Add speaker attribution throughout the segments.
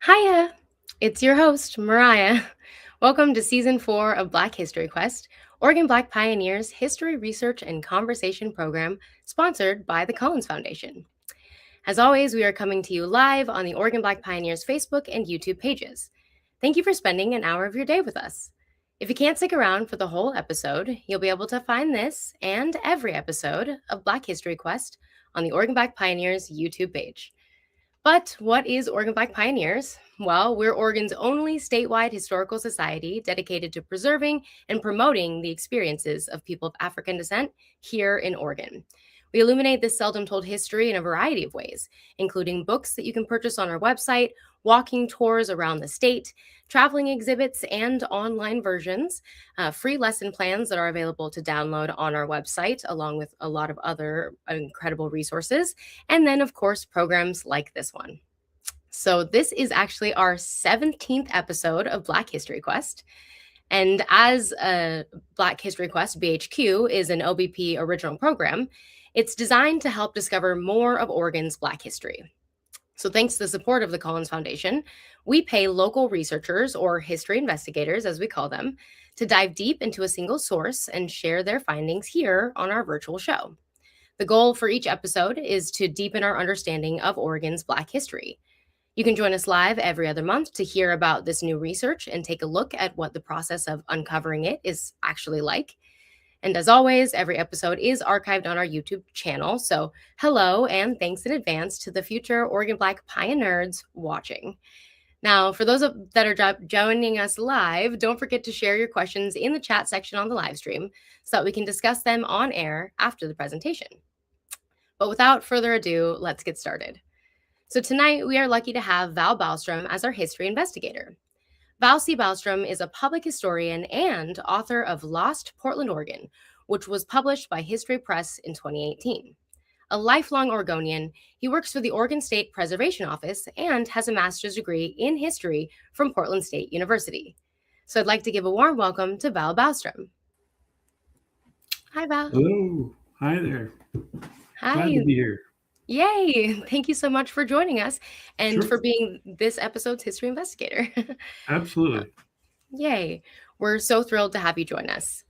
Speaker 1: Hiya! It's your host, Mariah. Welcome to Season 4 of Black History Quest, Oregon Black Pioneers History Research and Conversation Program, sponsored by the Collins Foundation. As always, we are coming to you live on the Oregon Black Pioneers Facebook and YouTube pages. Thank you for spending an hour of your day with us. If you can't stick around for the whole episode, you'll be able to find this and every episode of Black History Quest on the Oregon Black Pioneers YouTube page. But what is Oregon Black Pioneers? Well, we're Oregon's only statewide historical society dedicated to preserving and promoting the experiences of people of African descent here in Oregon. We illuminate this seldom told history in a variety of ways, including books that you can purchase on our website, walking tours around the state, traveling exhibits and online versions, free lesson plans that are available to download on our website, along with a lot of other incredible resources, and then, of course, programs like this one. So this is actually our 17th episode of Black History Quest. And as Black History Quest, BHQ, is an OBP original program, it's designed to help discover more of Oregon's Black history. So thanks to the support of the Collins Foundation, we pay local researchers, or history investigators as we call them, to dive deep into a single source and share their findings here on our virtual show. The goal for each episode is to deepen our understanding of Oregon's Black history. You can join us live every other month to hear about this new research and take a look at what the process of uncovering it is actually like. And as always, every episode is archived on our YouTube channel. So hello and thanks in advance to the future Oregon Black Pioneers watching. Now, for those that are joining us live, don't forget to share your questions in the chat section on the live stream so that we can discuss them on air after the presentation. But without further ado, let's get started. So tonight, we are lucky to have Val Ballestrem as our history investigator. Val C. Ballestrem is a public historian and author of Lost Portland, Oregon, which was published by History Press in 2018. A lifelong Oregonian, he works for the Oregon State Preservation Office and has a master's degree in history from Portland State University. So I'd like to give a warm welcome to Val Ballestrem. Hi, Val.
Speaker 2: Hello. Hi there.
Speaker 1: Hi.
Speaker 2: Glad to be here.
Speaker 1: Yay. Thank you so much for joining us and
Speaker 2: Sure.
Speaker 1: for being this episode's history investigator.
Speaker 2: Absolutely.
Speaker 1: Yay. We're so thrilled to have you join us.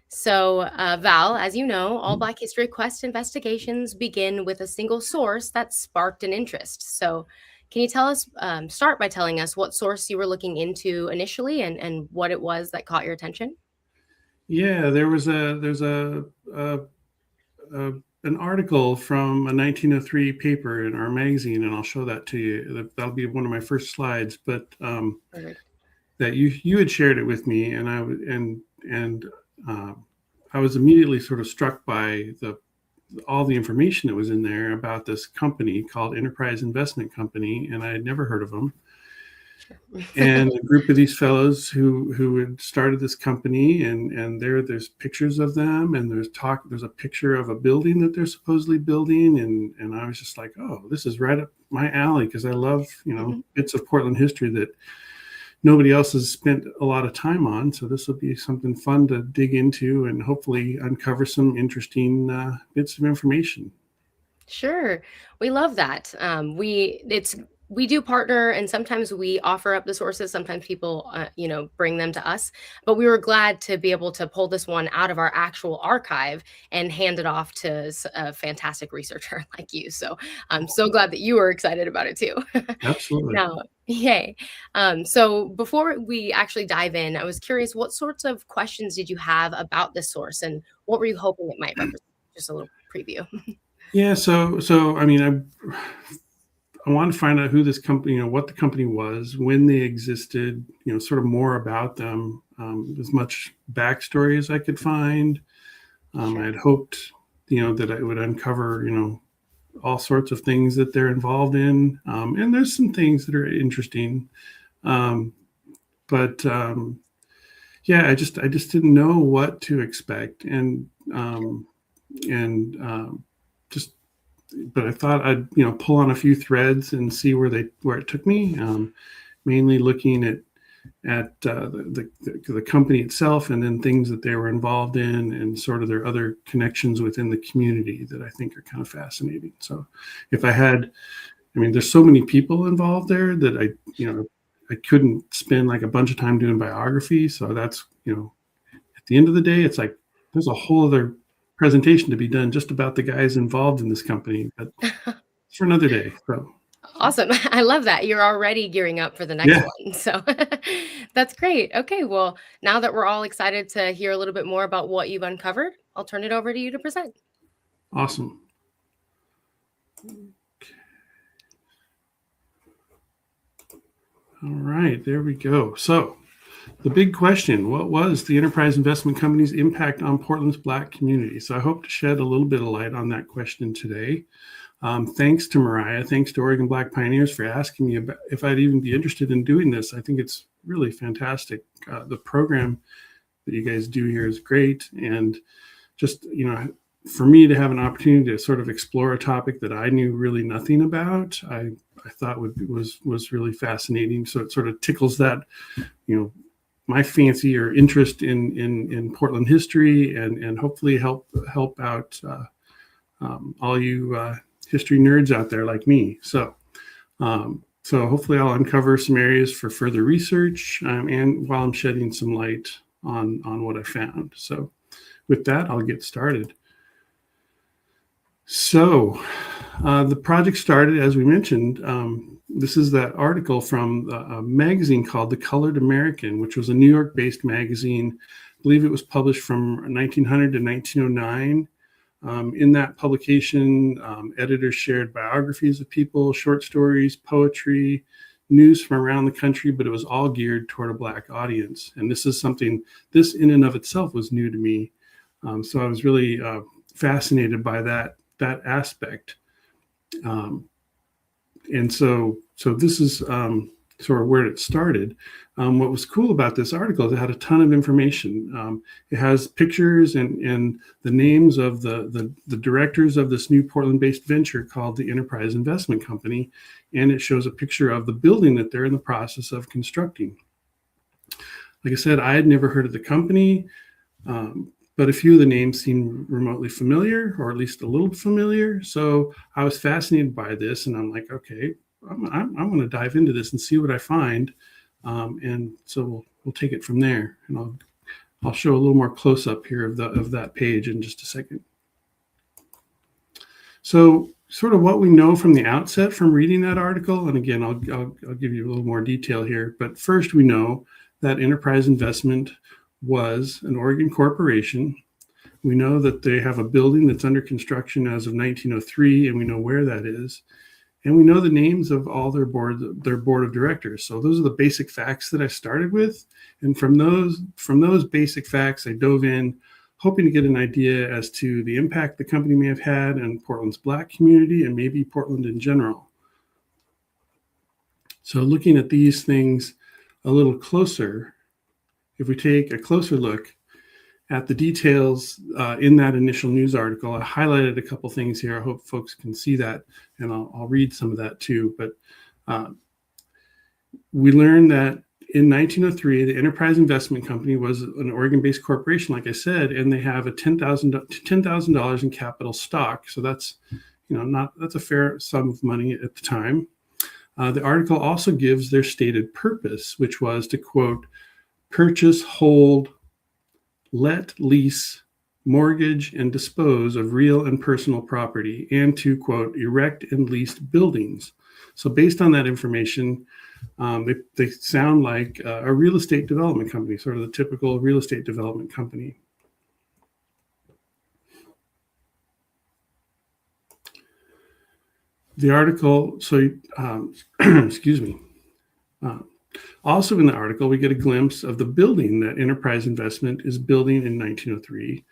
Speaker 1: So, Val, as you know, all Black History Quest investigations begin with a single source that sparked an interest. So, can you tell us, start by telling us what source you were looking into initially and what it was that caught your attention?
Speaker 2: Yeah, there's an article from a 1903 paper in our magazine, and I'll show that to you. That'll be one of my first slides. But that you had shared it with me, and I was immediately sort of struck by all the information that was in there about this company called Enterprise Investment Company, and I had never heard of them. And a group of these fellows who had started this company, and there's pictures of them, and there's a picture of a building that they're supposedly building, and I was just like, oh, this is right up my alley, because I love bits of Portland history that nobody else has spent a lot of time on. So this will be something fun to dig into and hopefully uncover some interesting bits of information.
Speaker 1: Sure. We love that. We do partner, and sometimes we offer up the sources. Sometimes people, bring them to us. But we were glad to be able to pull this one out of our actual archive and hand it off to a fantastic researcher like you. So I'm so glad that you were excited about it too.
Speaker 2: Absolutely.
Speaker 1: Now, yay. So before we actually dive in, I was curious, what sorts of questions did you have about this source, and what were you hoping it might represent? Just a little preview.
Speaker 2: Yeah. So I mean, I wanted to find out who this company, what the company was, when they existed, sort of more about them, as much backstory as I could find. Sure. I had hoped, that I would uncover, all sorts of things that they're involved in. And there's some things that are interesting. But I just didn't know what to expect. But I thought I'd pull on a few threads and see where it took me. Mainly looking at the company itself, and then things that they were involved in, and sort of their other connections within the community that I think are kind of fascinating. So, if I had I mean, there's so many people involved there that I couldn't spend like a bunch of time doing biography. So that's, at the end of the day, it's like there's a whole other presentation to be done just about the guys involved in this company, but it's for another day. So
Speaker 1: Awesome. I love that. You're already gearing up for the next
Speaker 2: yeah,
Speaker 1: one. So that's great. Okay. Well, now that we're all excited to hear a little bit more about what you've uncovered, I'll turn it over to you to present.
Speaker 2: awesome. All right, there we go. So the big question, what was the Enterprise Investment Company's impact on Portland's Black community? So I hope to shed a little bit of light on that question today. Thanks to Mariah, thanks to Oregon Black Pioneers for asking me about if I'd even be interested in doing this. I think it's really fantastic. The program that you guys do here is great. And just, for me to have an opportunity to sort of explore a topic that I knew really nothing about, I thought was really fascinating. So it sort of tickles that, my fancy or interest in Portland history, and hopefully help out all you history nerds out there like me. So hopefully I'll uncover some areas for further research, and while I'm shedding some light on what I found. So with that, I'll get started. So the project started, as we mentioned, this is that article from a magazine called The Colored American, which was a New York-based magazine. I believe it was published from 1900 to 1909. In that publication, editors shared biographies of people, short stories, poetry, news from around the country, but it was all geared toward a Black audience. And this in and of itself was new to me. So I was really fascinated by that aspect. And so this is sort of where it started. What was cool about this article is it had a ton of information. It has pictures and the names of the directors of this new Portland-based venture called the Enterprise Investment Company, and it shows a picture of the building that they're in the process of constructing. Like I said, I had never heard of the company, but a few of the names seemed remotely familiar, or at least a little familiar. So I was fascinated by this, and I'm like, okay, I'm going to dive into this and see what I find. And so we'll take it from there. And I'll show a little more close up here of that page in just a second. So sort of what we know from the outset from reading that article, and again, I'll give you a little more detail here. But first, we know that Enterprise Investment was an Oregon corporation. We know that they have a building that's under construction as of 1903, and we know where that is. And we know the names of all their board of directors. So those are the basic facts that I started with. And from those basic facts, I dove in, hoping to get an idea as to the impact the company may have had on Portland's Black community and maybe Portland in general. So looking at these things a little closer, if we take a closer look at the details in that initial news article, I highlighted a couple things here. I hope folks can see that, and I'll read some of that too. But we learned that in 1903, the Enterprise Investment Company was an Oregon-based corporation, like I said, and they have a $10,000 in capital stock. So that's that's a fair sum of money at the time. The article also gives their stated purpose, which was to, quote, purchase, hold, let, lease, mortgage, and dispose of real and personal property, and to, quote, erect and lease buildings. So based on that information, they sound like a real estate development company, sort of the typical real estate development company. The article, excuse me. Also in the article, we get a glimpse of the building that Enterprise Investment is building in 1903.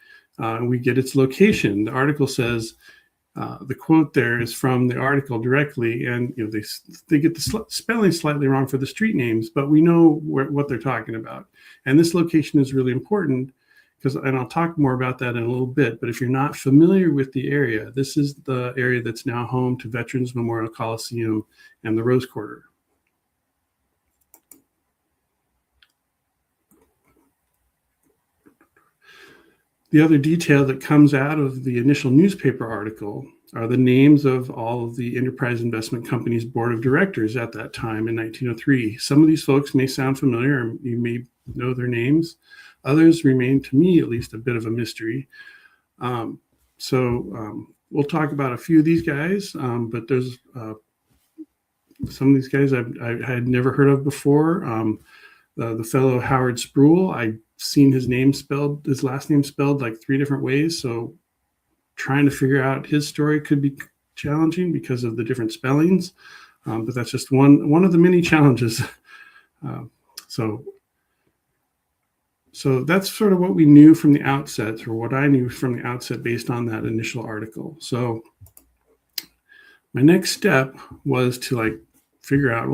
Speaker 2: We get its location. The article says, the quote there is from the article directly, and they get the spelling slightly wrong for the street names, but we know what they're talking about. And this location is really important and I'll talk more about that in a little bit, but if you're not familiar with the area, this is the area that's now home to Veterans Memorial Coliseum and the Rose Quarter. The other detail that comes out of the initial newspaper article are the names of all of the Enterprise Investment Company's board of directors at that time in 1903. Some of these folks may sound familiar, or you may know their names. Others remain, to me at least, a bit of a mystery. We'll talk about a few of these guys, but there's some of these guys I had never heard of before. The fellow Howard Sproul, I've seen his last name spelled like 3 different ways. So trying to figure out his story could be challenging because of the different spellings. But that's just one of the many challenges. So that's sort of what we knew from the outset, or what I knew from the outset based on that initial article. So my next step was to figure out,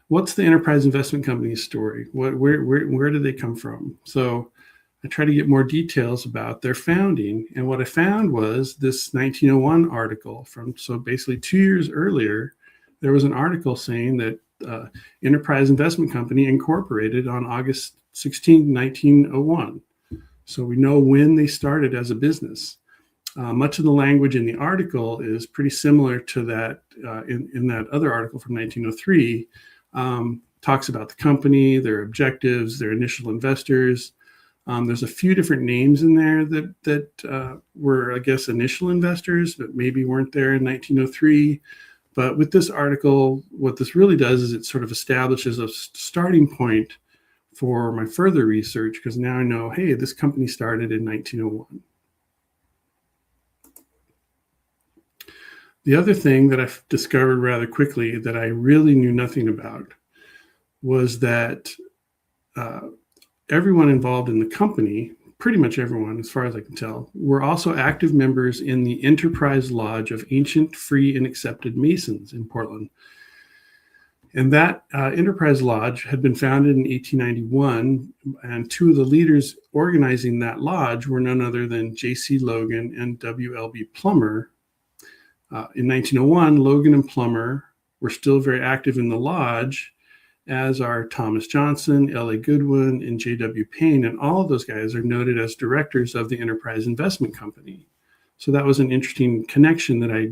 Speaker 2: what's the Enterprise Investment Company's story? Where did they come from? So I tried to get more details about their founding. And what I found was this 1901 article so basically 2 years earlier, there was an article saying that Enterprise Investment Company incorporated on August 16, 1901. So we know when they started as a business. Much of the language in the article is pretty similar to that in that other article from 1903. Talks about the company, their objectives, their initial investors. There's a few different names in there that were, I guess, initial investors, but maybe weren't there in 1903. But with this article, what this really does is it sort of establishes a starting point for my further research, because now I know, hey, this company started in 1901. The other thing that I discovered rather quickly that I really knew nothing about was that everyone involved in the company, pretty much everyone, as far as I can tell, were also active members in the Enterprise Lodge of Ancient, Free, and Accepted Masons in Portland. And that Enterprise Lodge had been founded in 1891, and 2 of the leaders organizing that lodge were none other than J.C. Logan and W.L.B. Plummer. In 1901, Logan and Plummer were still very active in the lodge, as are Thomas Johnson, L.A. Goodwin, and J.W. Payne. And all of those guys are noted as directors of the Enterprise Investment Company. So that was an interesting connection that I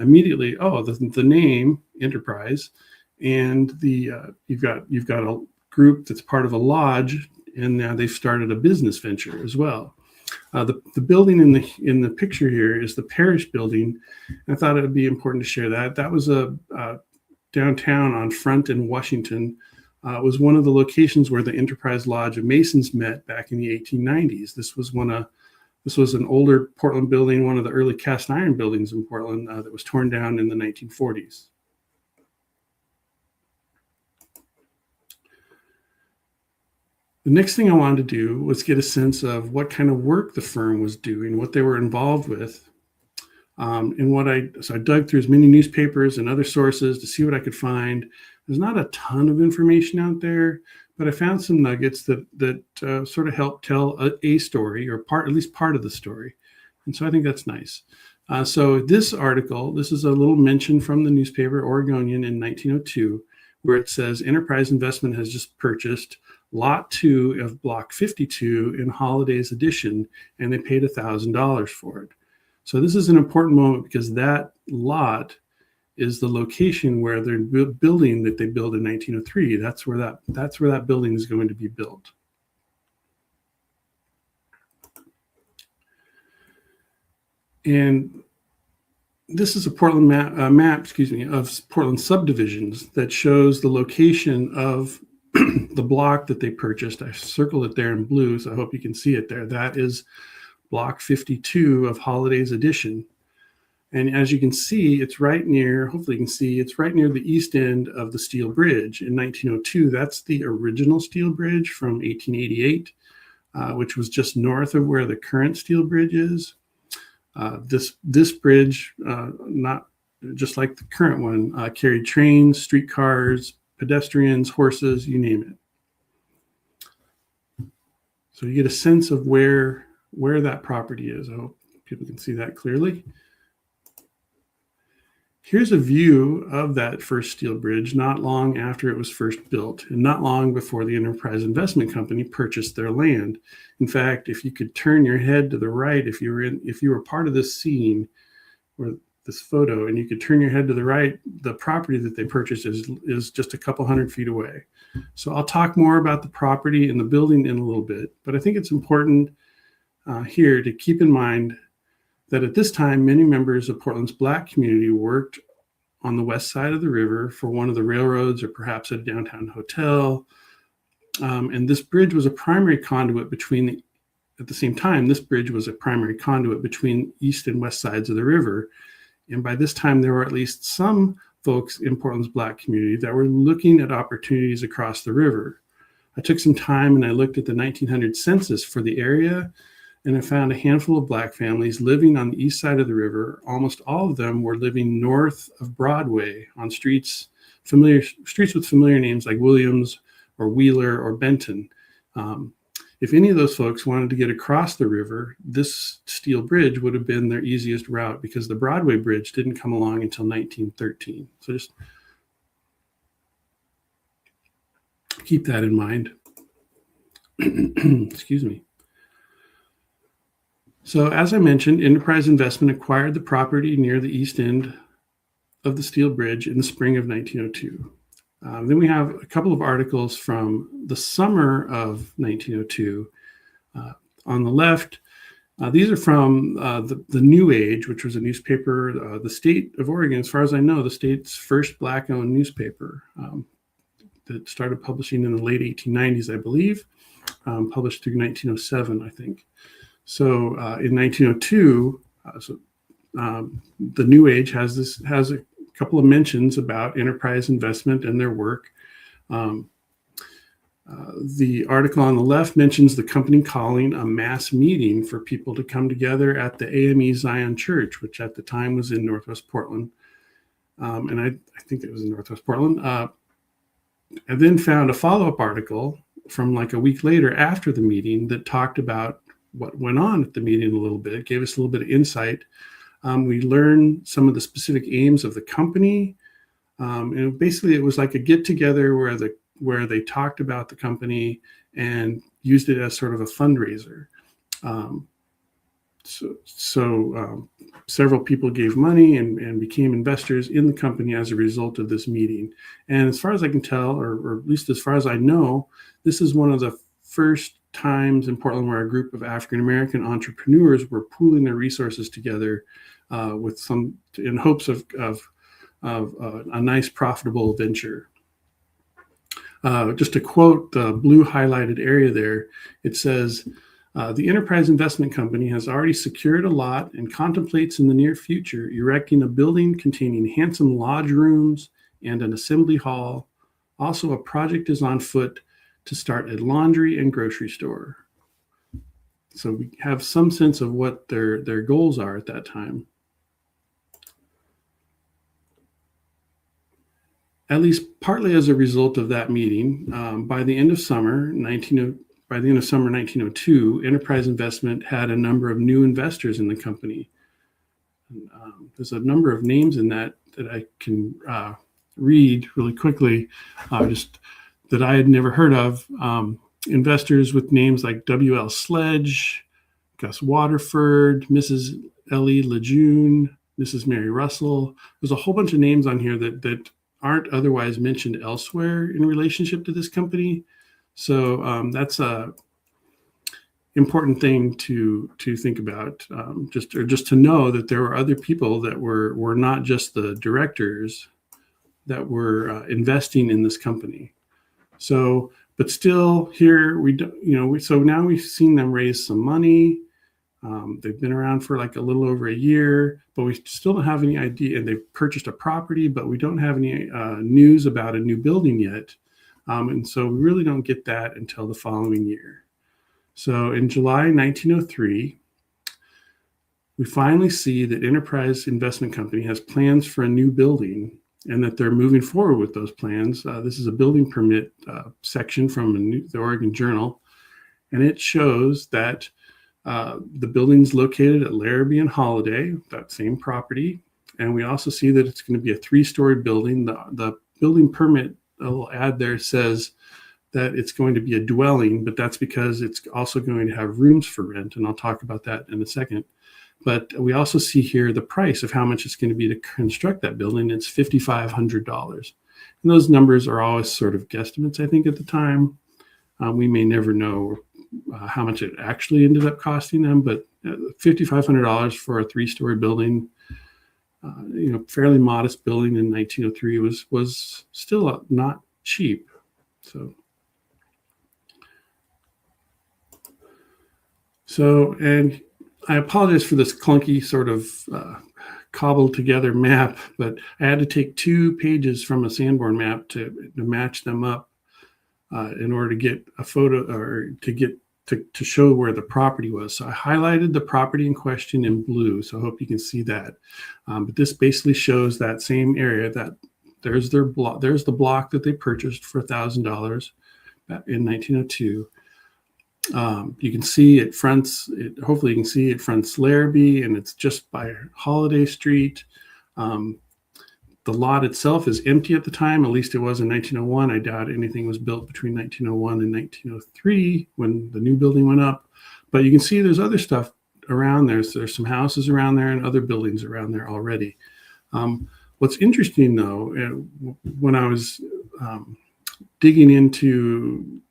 Speaker 2: immediately, the name Enterprise, and you've got a group that's part of a lodge, and now they've started a business venture as well. The building in the picture here is the parish building. I thought it would be important to share that. That was a downtown on Front and Washington. It was one of the locations where the Enterprise Lodge of Masons met back in the 1890s. This was an older Portland building, one of the early cast iron buildings in Portland that was torn down in the 1940s. The next thing I wanted to do was get a sense of what kind of work the firm was doing, what they were involved with. So I dug through as many newspapers and other sources to see what I could find. There's not a ton of information out there, but I found some nuggets that sort of help tell a story, or at least part of the story. And so I think that's nice. So this article, this is a little mention from the newspaper Oregonian in 1902, where it says Enterprise Investment has just purchased Lot 2 of Block 52 in Holiday's Edition, and they paid $1,000 for it. So this is an important moment because that lot is the location where they're building that they built in 1903. That's where that building is going to be built. And this is a Portland map, of Portland subdivisions that shows the location of the block that they purchased. I circled it there in blue, so I hope you can see it there. That is Block 52 of Holiday's Edition. And as you can see, it's right near, hopefully you can see, it's right near the east end of the steel bridge. In 1902, that's the original steel bridge from 1888, which was just north of where the current steel bridge is. This bridge, not just like the current one, carried trains, streetcars, pedestrians, horses, you name it. So you get a sense of where that property is. I hope people can see that clearly. Here's a view of that first steel bridge not long after it was first built, and not long before the Enterprise Investment Company purchased their land. In fact, if you could turn your head to the right, if you were part of this scene, or this photo, and you could turn your head to the right, the property that they purchased is just a couple hundred feet away. So I'll talk more about the property and the building in a little bit, but I think it's important here to keep in mind that at this time, many members of Portland's Black community worked on the west side of the river for one of the railroads or perhaps a downtown hotel. And this bridge was a primary conduit between at the same time, this bridge was a primary conduit between east and west sides of the river. And by this time, there were at least some folks in Portland's Black community that were looking at opportunities across the river. I took some time and I looked at the 1900 census for the area, and I found a handful of Black families living on the east side of the river. Almost all of them were living north of Broadway on streets with familiar names like Williams or Wheeler or Benton. If any of those folks wanted to get across the river, this steel bridge would have been their easiest route because the Broadway Bridge didn't come along until 1913. So just keep that in mind. Excuse me. So as I mentioned, Enterprise Investment acquired the property near the east end of the steel bridge in the spring of 1902. Then we have a couple of articles from the summer of 1902. On the left, these are from the New Age, which was a newspaper, the state of Oregon, as far as I know, the state's first Black-owned newspaper that started publishing in the late 1890s, I believe, published through 1907, I think. So in 1902, the New Age has a couple of mentions about Enterprise Investment and their work. The article on the left mentions the company calling a mass meeting for people to come together at the AME Zion Church, which at the time was in Northwest Portland. And I think it was in Northwest Portland. I then found a follow-up article from like a week later after the meeting that talked about what went on at the meeting a little bit, gave us a little bit of insight. We learned some of the specific aims of the company. And basically, it was like a get-together where they talked about the company and used it as sort of a fundraiser. So several people gave money and became investors in the company as a result of this meeting. And as far as I can tell, or at least as far as I know, this is one of the first times in Portland where a group of African-American entrepreneurs were pooling their resources together with some in hopes of a nice profitable venture. Just to quote the blue highlighted area there, it says, the Enterprise Investment Company has already secured a lot and contemplates in the near future erecting a building containing handsome lodge rooms and an assembly hall. Also, a project is on foot to start a laundry and grocery store. So we have some sense of what their goals are at that time. At least partly as a result of that meeting, by the end of summer 1902, Enterprise Investment had a number of new investors in the company. There's a number of names in that I can read really quickly, just that I had never heard of. Investors with names like W.L. Sledge, Gus Waterford, Mrs. Ellie Lejeune, Mrs. Mary Russell. There's a whole bunch of names on here that aren't otherwise mentioned elsewhere in relationship to this company. So that's a important thing to think about, just to know that there were other people that were not just the directors that were investing in this company. So, but still here so now we've seen them raise some money. They've been around for like a little over a year, but we still don't have any idea. And they've purchased a property, but we don't have any news about a new building yet. And so we really don't get that until the following year. So in July 1903, we finally see that Enterprise Investment Company has plans for a new building and that they're moving forward with those plans. This is a building permit section from the Oregon Journal, and it shows that the building's located at Larrabee and Holiday, that same property. And we also see that it's going to be a 3-story building. The building permit, a little ad there, says that it's going to be a dwelling, but that's because it's also going to have rooms for rent. And I'll talk about that in a second. But we also see here the price of how much it's going to be to construct that building. It's $5,500. And those numbers are always sort of guesstimates, I think, at the time. We may never know how much it actually ended up costing them, but $5,500 for a 3-story building, fairly modest building in 1903 was still not cheap. And I apologize for this clunky sort of cobbled together map, but I had to take 2 pages from a Sanborn map to match them up in order to get a photo or to show where the property was. So I highlighted the property in question in blue, so I hope you can see that. But this basically shows that same area. That there's their block. There's the block that they purchased for $1,000 in 1902. You can see it fronts. Hopefully, you can see it fronts Larrabee, and it's just by Holiday Street. The lot itself is empty at the time. At least it was in 1901. I doubt anything was built between 1901 and 1903 when the new building went up. But you can see there's other stuff around there. So there's some houses around there and other buildings around there already. What's interesting, though, when I was digging into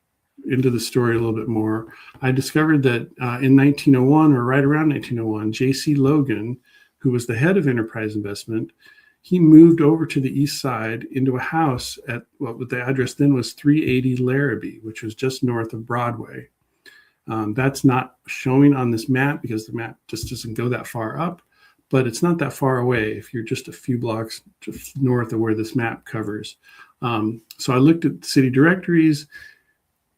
Speaker 2: the story a little bit more, I discovered that in 1901 or right around 1901, J.C. Logan, who was the head of Enterprise Investment, he moved over to the east side into a house at what the address then was 380 Larrabee, which was just north of Broadway. That's not showing on this map because the map just doesn't go that far up, but it's not that far away if you're just a few blocks just north of where this map covers. So I looked at city directories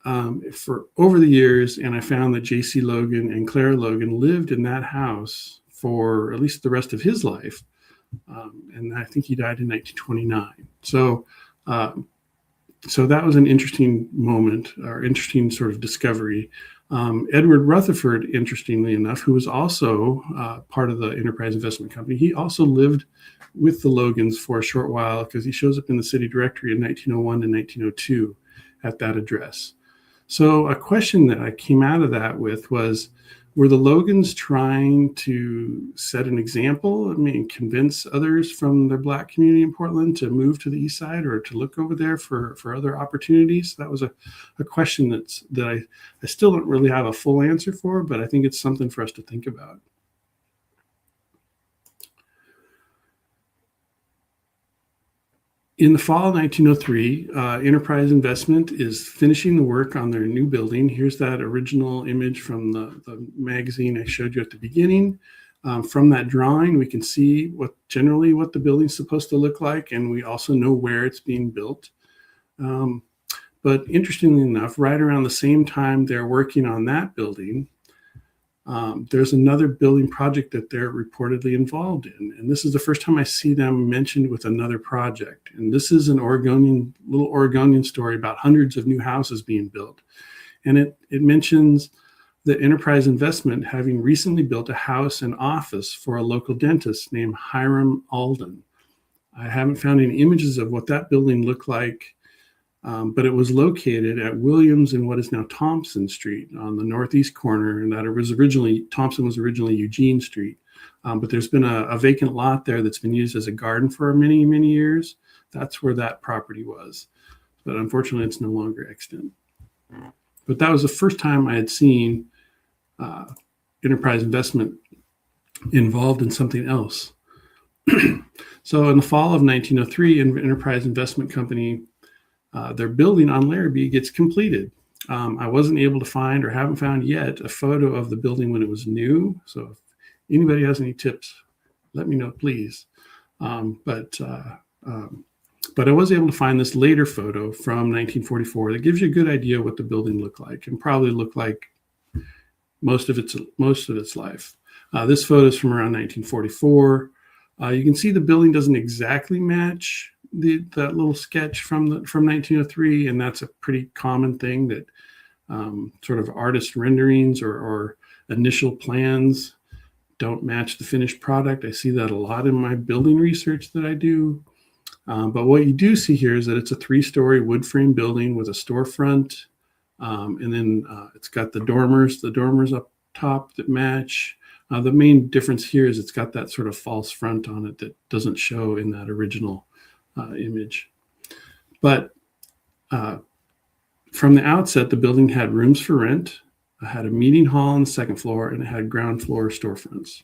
Speaker 2: for over the years, and I found that J.C. Logan and Clara Logan lived in that house for at least the rest of his life. And I think he died in 1929. So that was an interesting moment or interesting sort of discovery. Edward Rutherford, interestingly enough, who was also part of the Enterprise Investment Company, he also lived with the Logans for a short while because he shows up in the city directory in 1901 and 1902 at that address. So a question that I came out of that with was, were the Logans trying to set an example? Convince others from the Black community in Portland to move to the east side or to look over there for other opportunities? That was a question that I still don't really have a full answer for, but I think it's something for us to think about. In the fall of 1903, Enterprise Investment is finishing the work on their new building. Here's that original image from the magazine I showed you at the beginning. From that drawing, we can see generally what the building's supposed to look like, and we also know where it's being built. But interestingly enough, right around the same time they're working on that building, there's another building project that they're reportedly involved in. And this is the first time I see them mentioned with another project. And this is an little Oregonian story about hundreds of new houses being built. And it mentions the Enterprise Investment having recently built a house and office for a local dentist named Hiram Alden. I haven't found any images of what that building looked like, but it was located at Williams and what is now Thompson Street on the northeast corner, and Thompson was originally Eugene Street. But there's been a vacant lot there that's been used as a garden for many, many years. That's where that property was. But unfortunately, it's no longer extant. But that was the first time I had seen Enterprise Investment involved in something else. So in the fall of 1903, Enterprise Investment Company, their building on Larrabee gets completed. I wasn't able to find or haven't found yet a photo of the building when it was new. So if anybody has any tips, let me know, please. But I was able to find this later photo from 1944 that gives you a good idea what the building looked like and probably looked like most of its life. This photo is from around 1944. You can see the building doesn't exactly match that little sketch from 1903, and that's a pretty common thing that sort of artist renderings or initial plans don't match the finished product. I see that a lot in my building research that I do. But what you do see here is that it's a 3-story wood frame building with a storefront, and then it's got the dormers up top that match. The main difference here is it's got that sort of false front on it that doesn't show in that original image. But from the outset, the building had rooms for rent, it had a meeting hall on the second floor, and it had ground floor storefronts.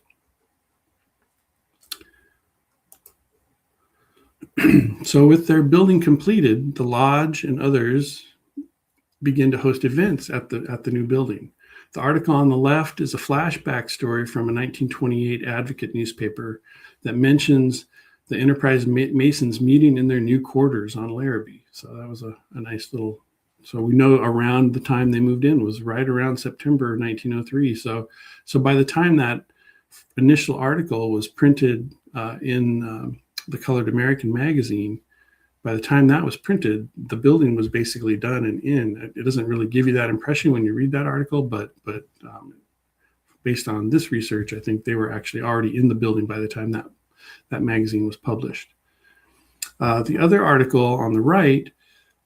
Speaker 2: So with their building completed, the lodge and others began to host events at the new building. The article on the left is a flashback story from a 1928 Advocate newspaper that mentions the Enterprise Masons meeting in their new quarters on Larrabee. So that was a nice little, so we know around the time they moved in was right around September 1903. So by the time that initial article was printed in the Colored American magazine, by the time that was printed, the building was basically done and in. It doesn't really give you that impression when you read that article, but based on this research, I think they were actually already in the building by the time that magazine was published. The other article on the right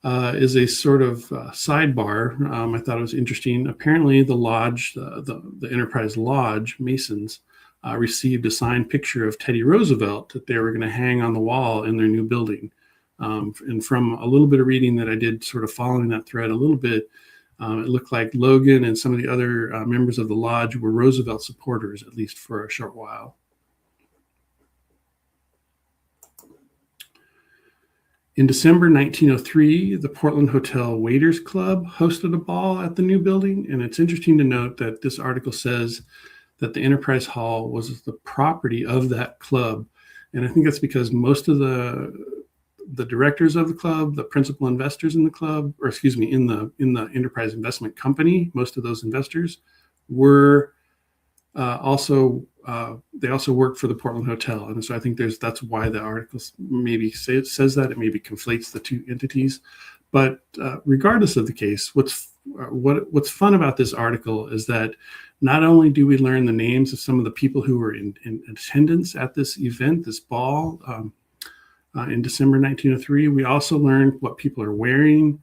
Speaker 2: is a sort of sidebar. I thought it was interesting. Apparently the lodge, the Enterprise Lodge Masons, received a signed picture of Teddy Roosevelt that they were going to hang on the wall in their new building. And from a little bit of reading that I did, sort of following that thread a little bit, it looked like Logan and some of the other members of the lodge were Roosevelt supporters, at least for a short while. In December 1903, the Portland Hotel Waiters Club hosted a ball at the new building. And it's interesting to note that this article says that the Enterprise Hall was the property of that club. And I think that's because most of the directors of the club, the principal investors in the club, or excuse me, in the Enterprise Investment Company, most of those investors were they also worked for the Portland Hotel. And so I think that's why the article maybe says that. It maybe conflates the two entities. But regardless of the case, what's fun about this article is that not only do we learn the names of some of the people who were in attendance at this event, this ball, in December 1903, we also learned what people are wearing,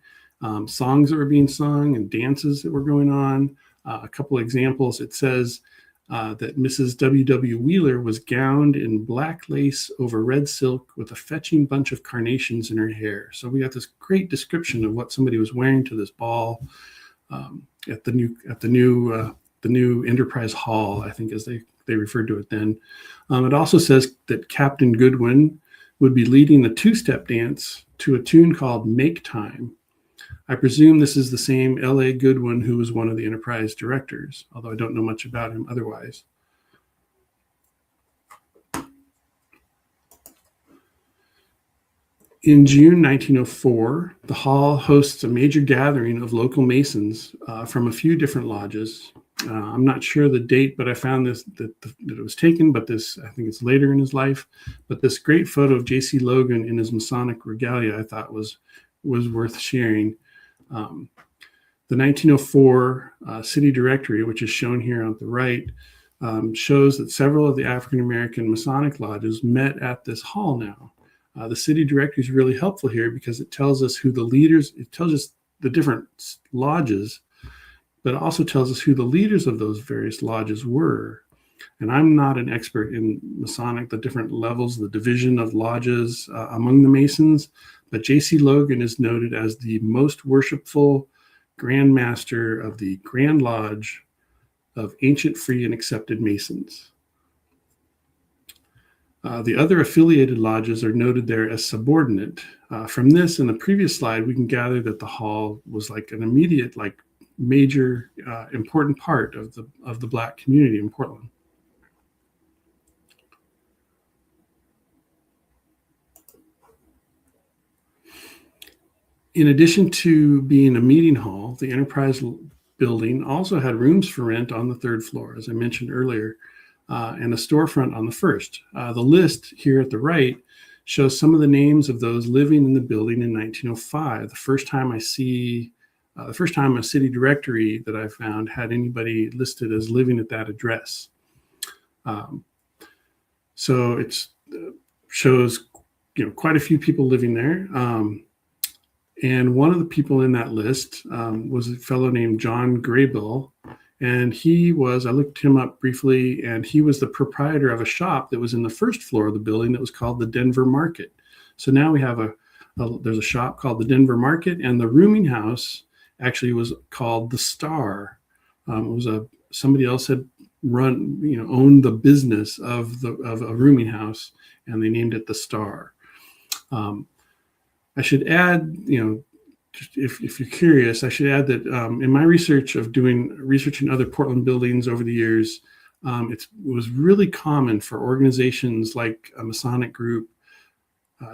Speaker 2: songs that were being sung, and dances that were going on. A couple of examples, it says that Mrs. W.W. Wheeler was gowned in black lace over red silk with a fetching bunch of carnations in her hair. So we got this great description of what somebody was wearing to this ball at the new Enterprise Hall, I think, as they referred to it then. It also says that Captain Goodwin would be leading the two-step dance to a tune called Make Time. I presume this is the same L.A. Goodwin who was one of the Enterprise directors, although I don't know much about him otherwise. In June 1904, the hall hosts a major gathering of local Masons from a few different lodges. I'm not sure the date, but I found that it was taken, but I think it's later in his life. But this great photo of J.C. Logan in his Masonic regalia, I thought was worth sharing. The 1904 city directory, which is shown here on the right, shows that several of the African-American Masonic lodges met at this hall now. The city directory is really helpful here because it tells us who the leaders, it tells us the different lodges, but it also tells us who the leaders of those various lodges were. And I'm not an expert in Masonic, the different levels, the division of lodges among the Masons, but J.C. Logan is noted as the most worshipful Grand Master of the Grand Lodge of Ancient, Free, and Accepted Masons. The other affiliated lodges are noted there as subordinate. From this and the previous slide, we can gather that the hall was like an immediate, major, important part of the Black community in Portland. In addition to being a meeting hall, the Enterprise building also had rooms for rent on the third floor, as I mentioned earlier, and a storefront on the first. The list here at the right shows some of the names of those living in the building in 1905. The first time a city directory that I found had anybody listed as living at that address. So it shows quite a few people living there. And one of the people in that list was a fellow named John Graybill, And I looked him up briefly, and he was the proprietor of a shop that was in the first floor of the building that was called the Denver Market. So now we have there's a shop called the Denver Market, and the rooming house actually was called the Star. Somebody else had owned the business of a rooming house, and they named it the Star. I should add, if you're curious, I should add that in my research of doing research in other Portland buildings over the years, it was really common for organizations like a Masonic group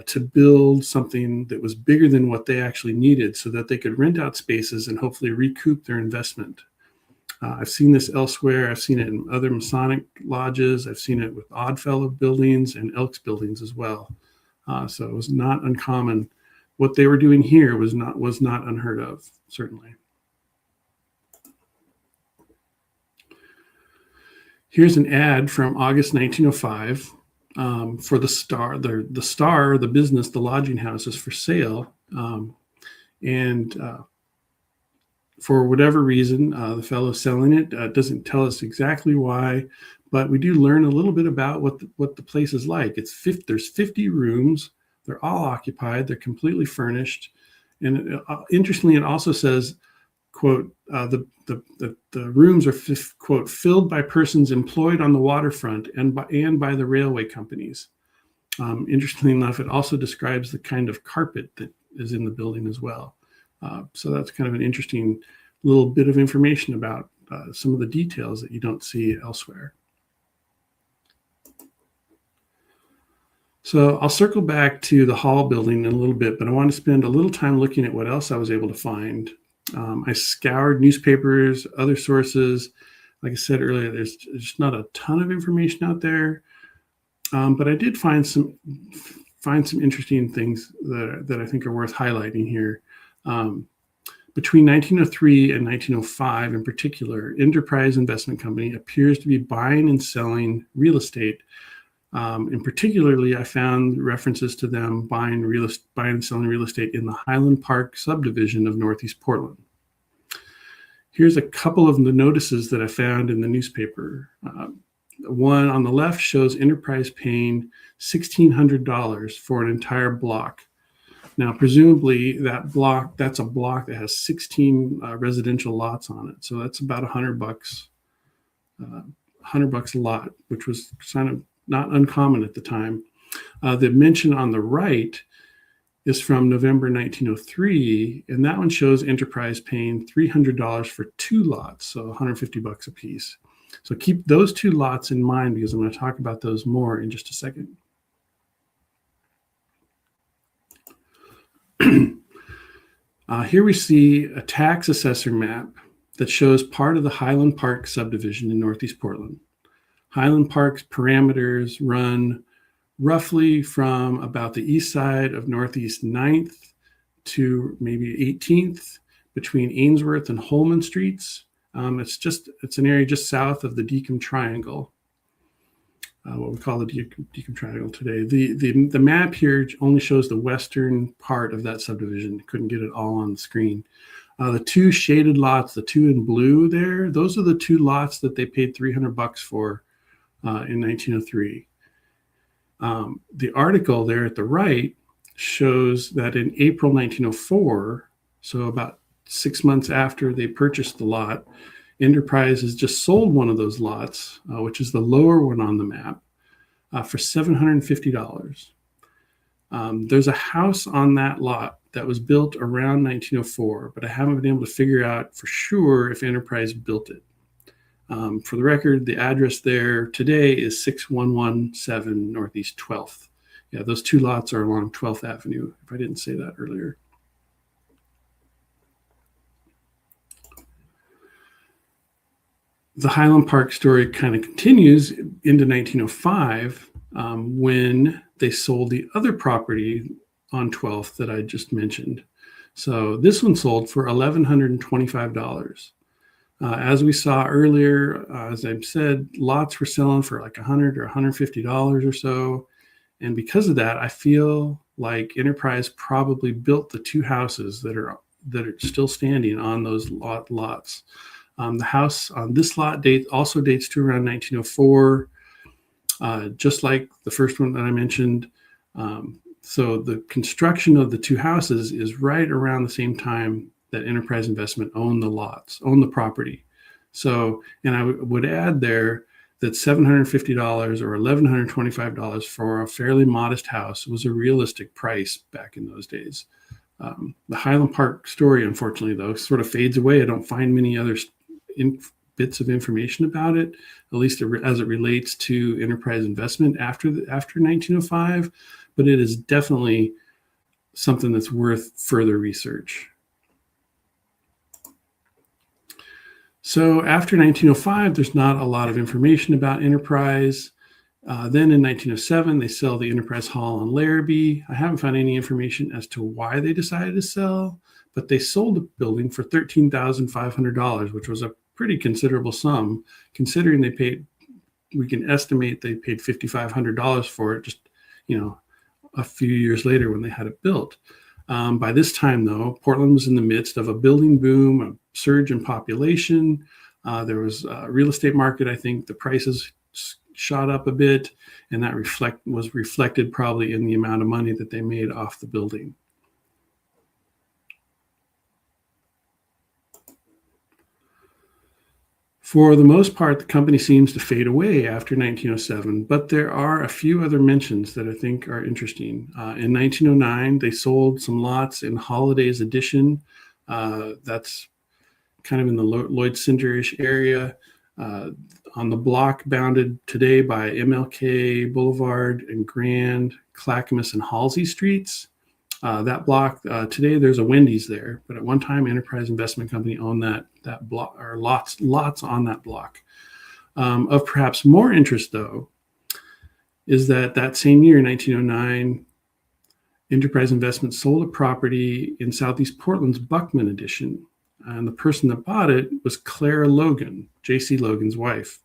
Speaker 2: to build something that was bigger than what they actually needed so that they could rent out spaces and hopefully recoup their investment. I've seen this elsewhere. I've seen it in other Masonic lodges. I've seen it with Oddfellow buildings and Elks buildings as well. So it was not uncommon. What they were doing here was not unheard of, certainly. Here's an ad from August 1905 for the Star. The Star, the business, the lodging house, is for sale. For whatever reason, the fellow selling it doesn't tell us exactly why, but we do learn a little bit about what the place is like. There's 50 rooms. They're all occupied. They're completely furnished. And interestingly, it also says, quote, the rooms are, quote, filled by persons employed on the waterfront and by the railway companies. Interestingly enough, it also describes the kind of carpet that is in the building as well. So that's kind of an interesting little bit of information about some of the details that you don't see elsewhere. So I'll circle back to the Hall building in a little bit, but I want to spend a little time looking at what else I was able to find. I scoured newspapers, other sources. Like I said earlier, there's just not a ton of information out there, but I did find some interesting things that I think are worth highlighting here. Between 1903 and 1905, in particular, Enterprise Investment Company appears to be buying and selling real estate. And particularly, I found references to them buying and selling real estate in the Highland Park subdivision of Northeast Portland. Here's a couple of the notices that I found in the newspaper. One on the left shows Enterprise paying $1,600 for an entire block. Now, presumably that's a block that has 16 residential lots on it. So that's about $100 a lot, which was kind of not uncommon at the time. The mention on the right is from November 1903, and that one shows Enterprise paying $300 for 2 lots, so $150 a piece. So keep those 2 lots in mind because I'm going to talk about those more in just a second. Here we see a tax assessor map that shows part of the Highland Park subdivision in Northeast Portland. Highland Park's parameters run roughly from about the east side of Northeast 9th to maybe 18th between Ainsworth and Holman Streets. It's an area just south of the Deacon Triangle, what we call the Deacon Triangle today. The map here only shows the western part of that subdivision. Couldn't get it all on the screen. The 2 shaded lots, the 2 in blue there, those are the 2 lots that they paid $300 for in 1903. The article there at the right shows that in April 1904, so about 6 months after they purchased the lot, Enterprise has just sold one of those lots, which is the lower one on the map, for $750. There's a house on that lot that was built around 1904, but I haven't been able to figure out for sure if Enterprise built it. For the record, the address there today is 6117 Northeast 12th. Yeah, those 2 lots are along 12th Avenue, if I didn't say that earlier. The Highland Park story kind of continues into 1905 when they sold the other property on 12th that I just mentioned. So this one sold for $1,125. As we saw earlier, as I've said, lots were selling for like $100 or $150 or so. And because of that, I feel like Enterprise probably built the 2 houses that are still standing on those lots. The house on this lot also dates to around 1904, just like the first one that I mentioned. So the construction of the two houses is right around the same time that Enterprise Investment owned the property. So, and I would add there that $750 or $1,125 for a fairly modest house was a realistic price back in those days. The Highland Park story, unfortunately, though, sort of fades away. I don't find many other bits of information about it, at least as it relates to Enterprise Investment after 1905, but it is definitely something that's worth further research. So after 1905, there's not a lot of information about Enterprise. Then in 1907, they sell the Enterprise Hall on Larrabee. I haven't found any information as to why they decided to sell, but they sold the building for $13,500, which was a pretty considerable sum, considering we can estimate they paid $5,500 for it just, a few years later when they had it built. By this time, though, Portland was in the midst of a building boom, a surge in population. There was a real estate market. I think the prices shot up a bit, and that was reflected probably in the amount of money that they made off the building. For the most part, the company seems to fade away after 1907, but there are a few other mentions that I think are interesting. In 1909, they sold some lots in Holiday's Addition. That's kind of in the Lloyd Center-ish area, on the block bounded today by MLK Boulevard and Grand, Clackamas, and Halsey Streets. That block, today there's a Wendy's there, but at one time Enterprise Investment Company owned that block, or lots on that block. Of perhaps more interest, though, is that same year, 1909, Enterprise Investment sold a property in Southeast Portland's Buckman Addition, and the person that bought it was Clara Logan, J.C. Logan's wife.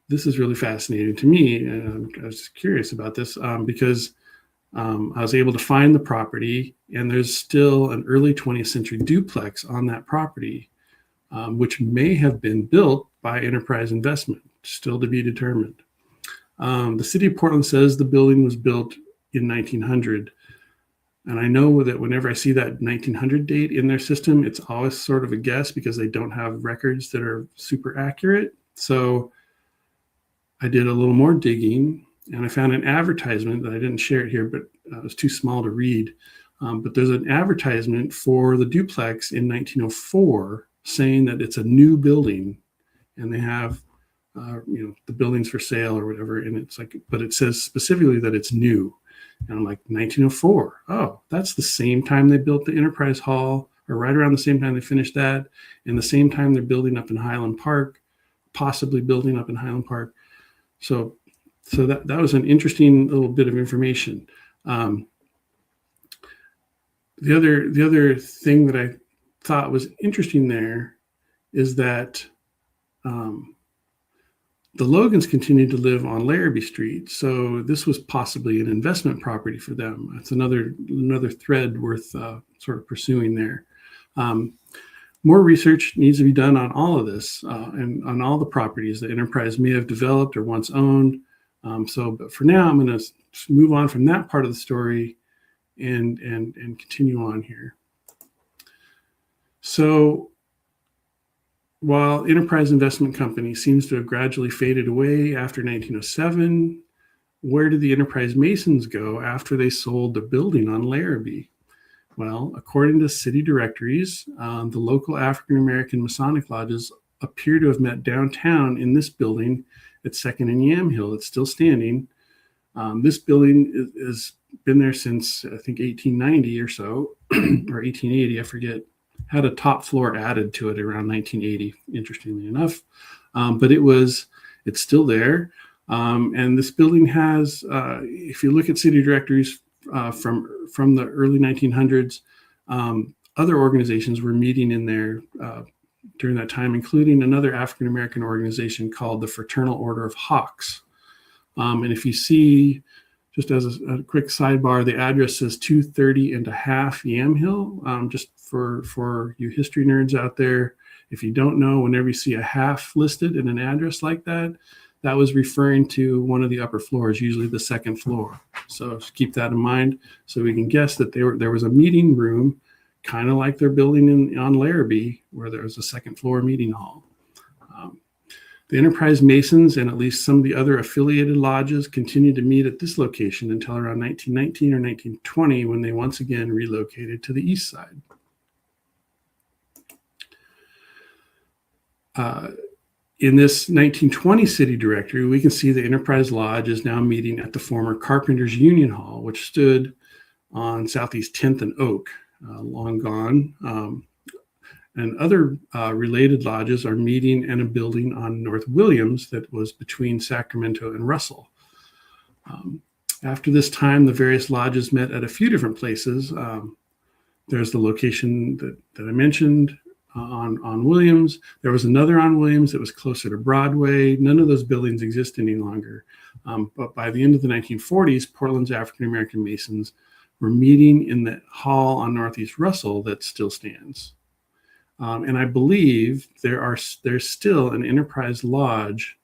Speaker 2: This is really fascinating to me, and I was curious about this because I was able to find the property, and there's still an early 20th century duplex on that property, which may have been built by Enterprise Investment, still to be determined. The city of Portland says the building was built in 1900. And I know that whenever I see that 1900 date in their system, it's always sort of a guess because they don't have records that are super accurate. So I did a little more digging, and I found an advertisement that I didn't share it here, but it was too small to read. But there's an advertisement for the duplex in 1904 saying that it's a new building, and they have, the building's for sale or whatever. And it's like, but it says specifically that it's new. And I'm like, 1904. Oh, that's the same time they built the Enterprise Hall, or right around the same time they finished that, and the same time they're building up in Highland Park, possibly building up in Highland Park. So that was an interesting little bit of information. The other thing that I thought was interesting there is that the Logans continued to live on Larrabee Street, so this was possibly an investment property for them. That's another thread worth sort of pursuing there. More research needs to be done on all of this and on all the properties that Enterprise may have developed or once owned. But for now, I'm going to move on from that part of the story and continue on here. So while Enterprise Investment Company seems to have gradually faded away after 1907, where did the Enterprise Masons go after they sold the building on Larrabee? Well, according to city directories, the local African-American Masonic lodges appear to have met downtown in this building at 2nd and Yamhill. It's still standing. This building has been there since, I think, 1890 or so, or 1880, I forget. Had a top floor added to it around 1980, interestingly enough. But it's still there. And this building has, if you look at city directories from the early 1900s, other organizations were meeting in there during that time, including another African-American organization called the Fraternal Order of Hawks. And if you see, just as a quick sidebar, the address says 230 and a half Yamhill, just for you history nerds out there. If you don't know, whenever you see a half listed in an address like that, that was referring to one of the upper floors, usually the second floor. So keep that in mind. So we can guess that there was a meeting room, kind of like they're building on Larrabee, where there was a second floor meeting hall. The Enterprise Masons and at least some of the other affiliated lodges continued to meet at this location until around 1919 or 1920, when they once again relocated to the east side. In this 1920 city directory, we can see the Enterprise Lodge is now meeting at the former Carpenters Union Hall, which stood on Southeast 10th and Oak, long gone. And other related lodges are meeting in a building on North Williams that was between Sacramento and Russell. After this time, the various lodges met at a few different places. There's the location that I mentioned on Williams. There was another on Williams that was closer to Broadway. None of those buildings exist any longer. But by the end of the 1940s, Portland's African-American Masons were meeting in the hall on Northeast Russell that still stands. And I believe there's still an Enterprise Lodge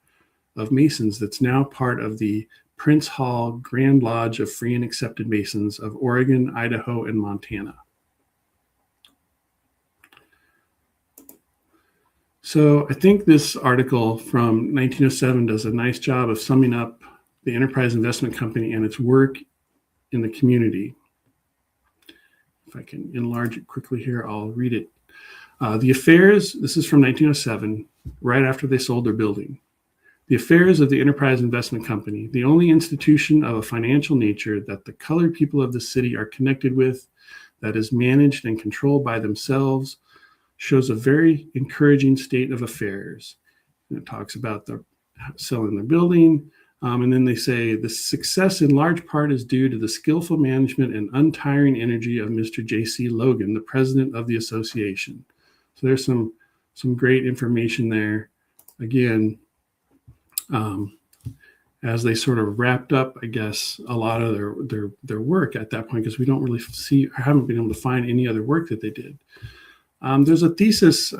Speaker 2: of Masons that's now part of the Prince Hall Grand Lodge of Free and Accepted Masons of Oregon, Idaho, and Montana. So I think this article from 1907 does a nice job of summing up the Enterprise Investment Company and its work in the community. If I can enlarge it quickly here, I'll read it. The affairs, this is from 1907, right after they sold their building. The affairs of the Enterprise Investment Company, the only institution of a financial nature that the colored people of the city are connected with, that is managed and controlled by themselves, shows a very encouraging state of affairs. And it talks about the selling their building. And then they say the success in large part is due to the skillful management and untiring energy of Mr. J.C. Logan, the president of the association. So there's some great information there. Again, as they sort of wrapped up, I guess, a lot of their work at that point, because we don't really see or haven't been able to find any other work that they did. There's a thesis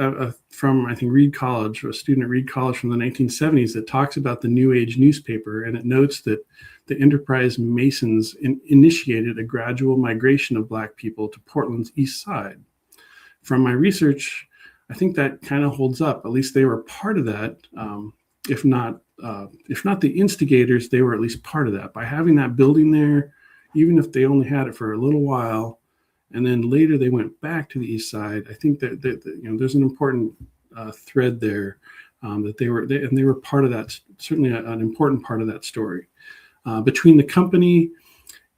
Speaker 2: from, I think, Reed College, a student at Reed College from the 1970s that talks about the New Age newspaper, and it notes that the Enterprise Masons initiated a gradual migration of Black people to Portland's east side. From my research, I think that kind of holds up. At least they were part of that. If not the instigators, they were at least part of that. By having that building there, even if they only had it for a little while, and then later they went back to the east side, I think that there's an important thread there that they were part of that. Certainly an important part of that story. Between the company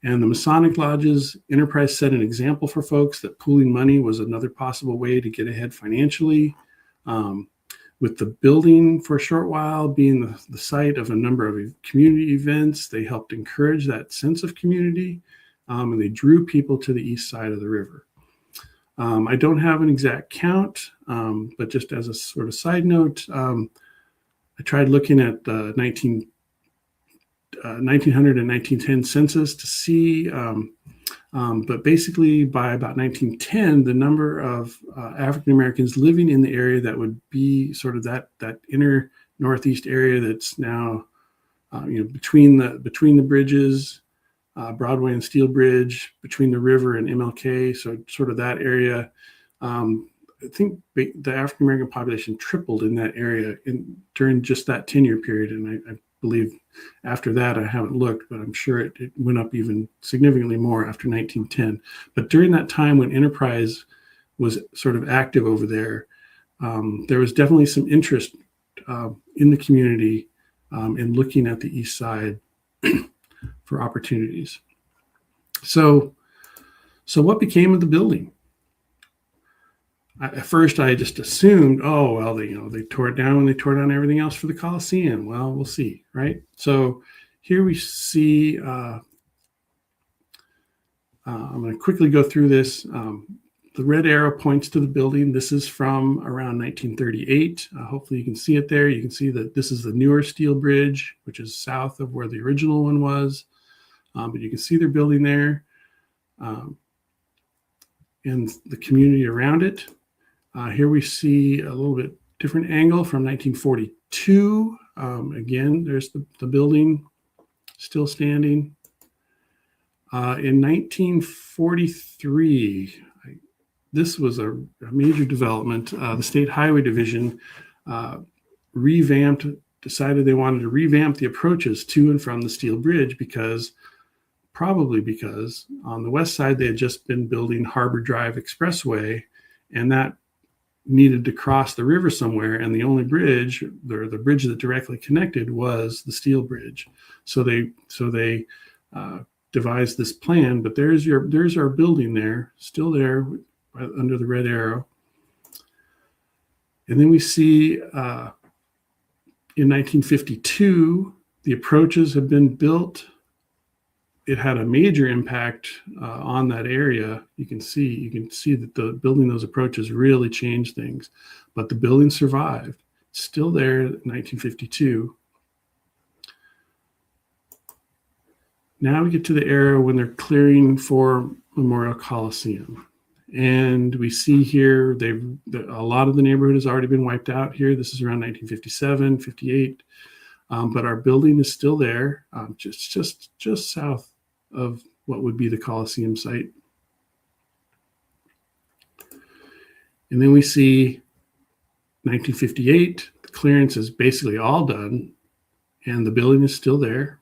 Speaker 2: and the Masonic lodges, Enterprise set an example for folks that pooling money was another possible way to get ahead financially. With the building for a short while being the site of a number of community events, they helped encourage that sense of community, and they drew people to the east side of the river. I don't have an exact count, but just as a sort of side note, I tried looking at the 1900 and 1910 census to see, but basically by about 1910, the number of African Americans living in the area that would be sort of that inner northeast area that's now between the bridges, Broadway and Steel Bridge, between the river and MLK, so sort of that area. I think the African American population tripled in that area during just that 10-year period, and I believe after that, I haven't looked, but I'm sure it went up even significantly more after 1910. But during that time when Enterprise was sort of active over there, there was definitely some interest in the community in looking at the east side for opportunities. So what became of the building? At first, I just assumed, oh, well, they tore it down when they tore down everything else for the Coliseum. Well, we'll see, right? So here we see, I'm going to quickly go through this. The red arrow points to the building. This is from around 1938. Hopefully you can see it there. You can see that this is the newer steel bridge, which is south of where the original one was. But you can see their building there and the community around it. Here we see a little bit different angle from 1942. Again, there's the building still standing. In 1943, this was a major development. The State Highway Division decided they wanted to revamp the approaches to and from the steel bridge probably because on the west side they had just been building Harbor Drive Expressway, and that needed to cross the river somewhere, and the only bridge, the bridge that directly connected, was the steel bridge. So they devised this plan. But there's our building there, still there under the red arrow. And then we see in 1952 the approaches have been built. It had a major impact on that area. You can see that the building those approaches really changed things, but the building survived. It's still there in 1952. Now we get to the era when they're clearing for Memorial Coliseum. And we see here a lot of the neighborhood has already been wiped out here. This is around 1957, 58. But our building is still there, just south of what would be the Coliseum site. And then we see 1958, the clearance is basically all done, and the building is still there.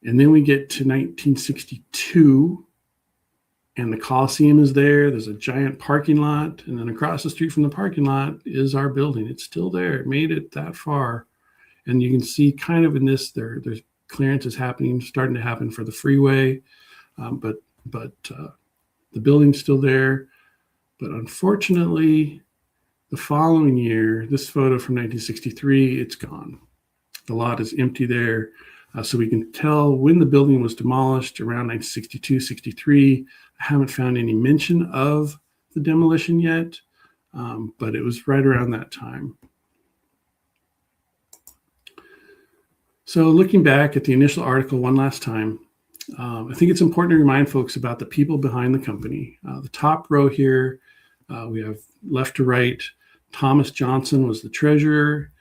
Speaker 2: And then we get to 1962, and the Coliseum is there. There's a giant parking lot, and then across the street from the parking lot is our building. It's still there. It made it that far. And you can see kind of in this, there's clearance is starting to happen for the freeway, but the building's still there. But unfortunately, the following year, this photo from 1963, it's gone. The lot is empty there. So we can tell when the building was demolished around 1962, 63. I haven't found any mention of the demolition yet, but it was right around that time. So looking back at the initial article one last time, I think it's important to remind folks about the people behind the company. The top row here, we have left to right, Thomas Johnson was the treasurer.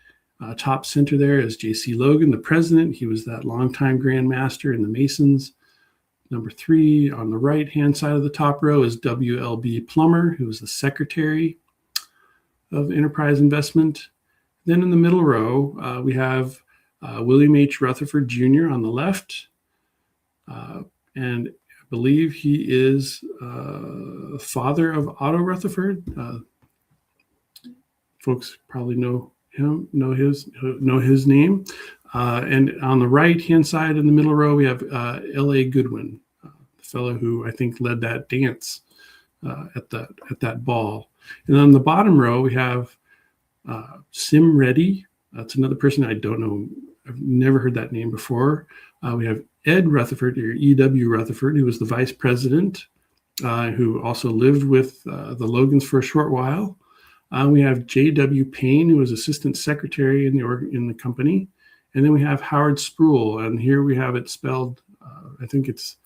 Speaker 2: Top center there is J.C. Logan, the president. He was that longtime Grand Master in the Masons. Number 3 on the right-hand side of the top row is W.L.B. Plummer, who was the secretary of Enterprise Investment. Then in the middle row, we have William H. Rutherford Jr. on the left. And I believe he is father of Otto Rutherford. Folks probably know his name. And on the right-hand side in the middle row, we have L.A. Goodwin, the fellow who I think led that dance at that ball. And on the bottom row, we have Sim Reddy. That's another person I don't know. I've never heard that name before. We have Ed Rutherford, or E.W. Rutherford, who was the vice president, who also lived with the Logans for a short while. We have J.W. Payne, who was assistant secretary in the company. And then we have Howard Sproul, and here we have it spelled, I think it's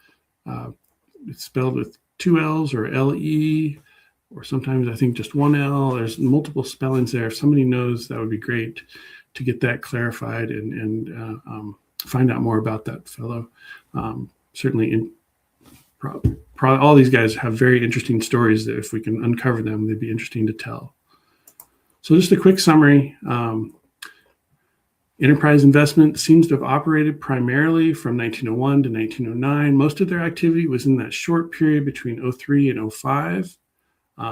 Speaker 2: spelled with 2 L's or L-E, or sometimes I think just 1 L. There's multiple spellings there. If somebody knows, that would be great to get that clarified and find out more about that fellow. Certainly, all these guys have very interesting stories that if we can uncover them, they'd be interesting to tell. So just a quick summary. Enterprise Investment seems to have operated primarily from 1901 to 1909. Most of their activity was in that short period between 03 and 05.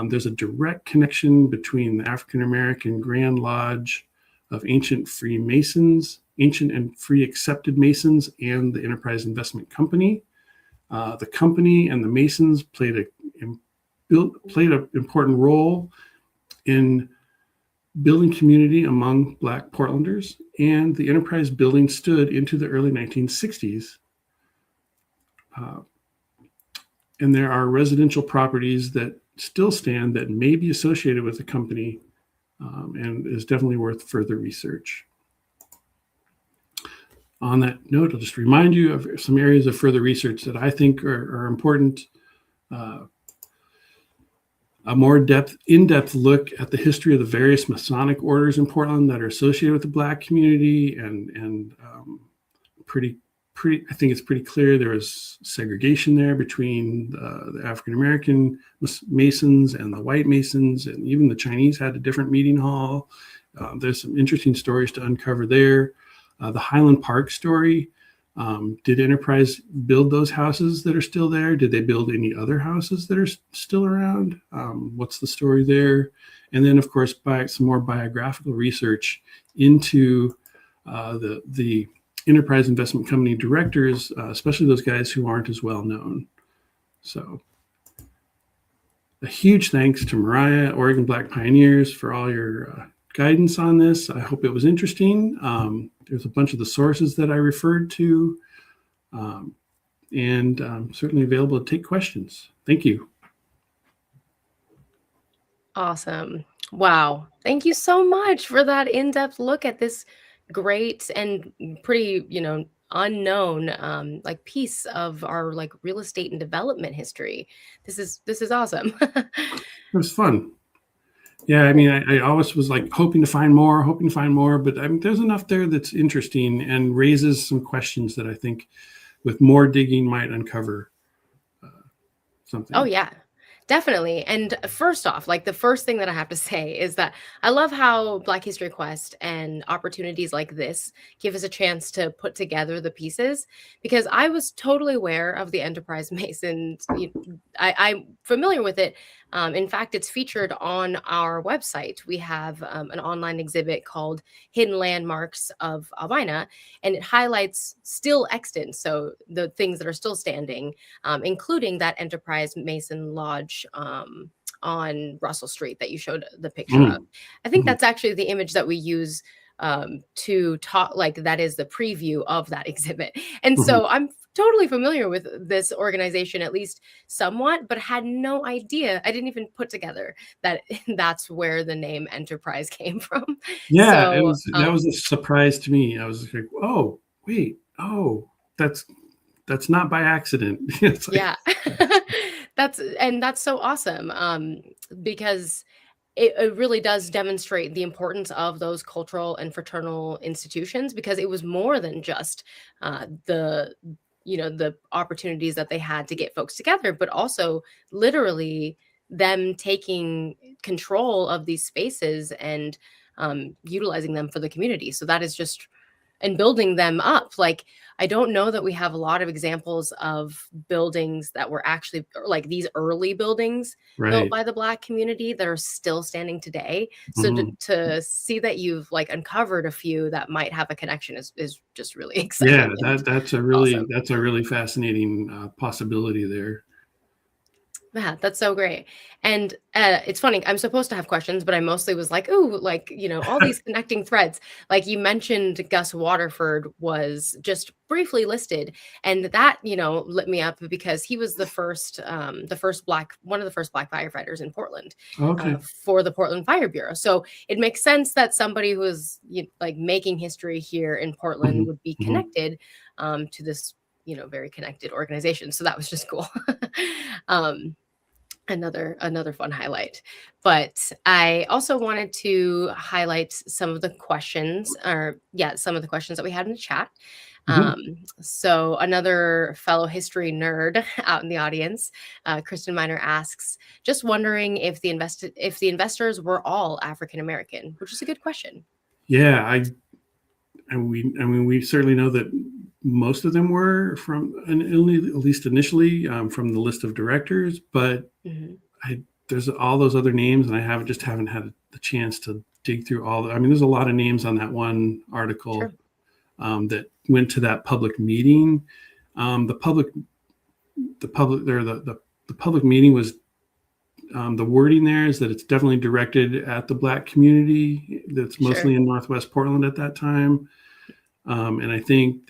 Speaker 2: There's a direct connection between the African American Grand Lodge of Ancient and Free Accepted Masons, and the Enterprise Investment Company. The company and the Masons played an important role in building community among Black Portlanders, and the Enterprise building stood into the early 1960s. And there are residential properties that still stand that may be associated with the company, and is definitely worth further research. On that note, I'll just remind you of some areas of further research that I think are important. a more in-depth look at the history of the various Masonic orders in Portland that are associated with the Black community, and I think it's pretty clear there was segregation there between the African American Masons and the white Masons, and even the Chinese had a different meeting hall. There's some interesting stories to uncover there. The Highland Park story. Did Enterprise build those houses that are still there? Did they build any other houses that are still around? What's the story there? And then, of course, some more biographical research into the Enterprise Investment Company directors, especially those guys who aren't as well known. So a huge thanks to Mariah, Oregon Black Pioneers, for all your guidance on this. I hope it was interesting. There's a bunch of the sources that I referred to, and certainly available to take questions. Thank you.
Speaker 1: Awesome. Wow. Thank you so much for that in-depth look at this great and pretty, unknown like piece of our like real estate and development history. This is awesome.
Speaker 2: It was fun. Yeah, I mean, I always was like hoping to find more, but I mean, there's enough there that's interesting and raises some questions that I think with more digging might uncover something.
Speaker 1: Oh, yeah. Definitely. And first off, like the first thing that I have to say is that I love how Black History Quest and opportunities like this give us a chance to put together the pieces, because I was totally aware of the Enterprise Masons. I'm familiar with it. In fact, it's featured on our website. We have an online exhibit called Hidden Landmarks of Albina, and it highlights still extant, so the things that are still standing, including that Enterprise Mason Lodge on Russell Street that you showed the picture of. I think that's actually the image that we use to talk, like that is the preview of that exhibit. And so I'm totally familiar with this organization, at least somewhat, but had no idea. I didn't even put together that that's where the name Enterprise came from.
Speaker 2: Yeah,
Speaker 1: so,
Speaker 2: that was a surprise to me. I was like, oh, wait, that's not by accident. Like,
Speaker 1: yeah, that's so awesome, because it really does demonstrate the importance of those cultural and fraternal institutions, because it was more than just the opportunities that they had to get folks together, but also literally them taking control of these spaces and utilizing them for the community. So that is just, and building them up. Like, I don't know that we have a lot of examples of buildings that were actually like these early buildings built by the Black community that are still standing today. So to see that you've like uncovered a few that might have a connection is just really exciting.
Speaker 2: Yeah, that's a really fascinating possibility there.
Speaker 1: Yeah, that's so great. And it's funny, I'm supposed to have questions, but I mostly was like, ooh, like, all these connecting threads. Like you mentioned, Gus Waterford was just briefly listed. And that, lit me up because he was one of the first Black firefighters in Portland for the Portland Fire Bureau. So it makes sense that somebody who is like making history here in Portland would be connected to this very connected organization. So that was just cool. Another fun highlight. But I also wanted to highlight some of the questions that we had in the chat. So another fellow history nerd out in the audience, Kristen Miner, asks, just wondering if the investors were all African American, which is a good question.
Speaker 2: Yeah, we certainly know that most of them were from, at least initially, from the list of directors, but there's all those other names, and I haven't had the chance to dig through all. There's a lot of names on that one article that went to that public meeting. The public meeting was, the wording there is that it's definitely directed at the Black community that's mostly in Northwest Portland at that time. And I think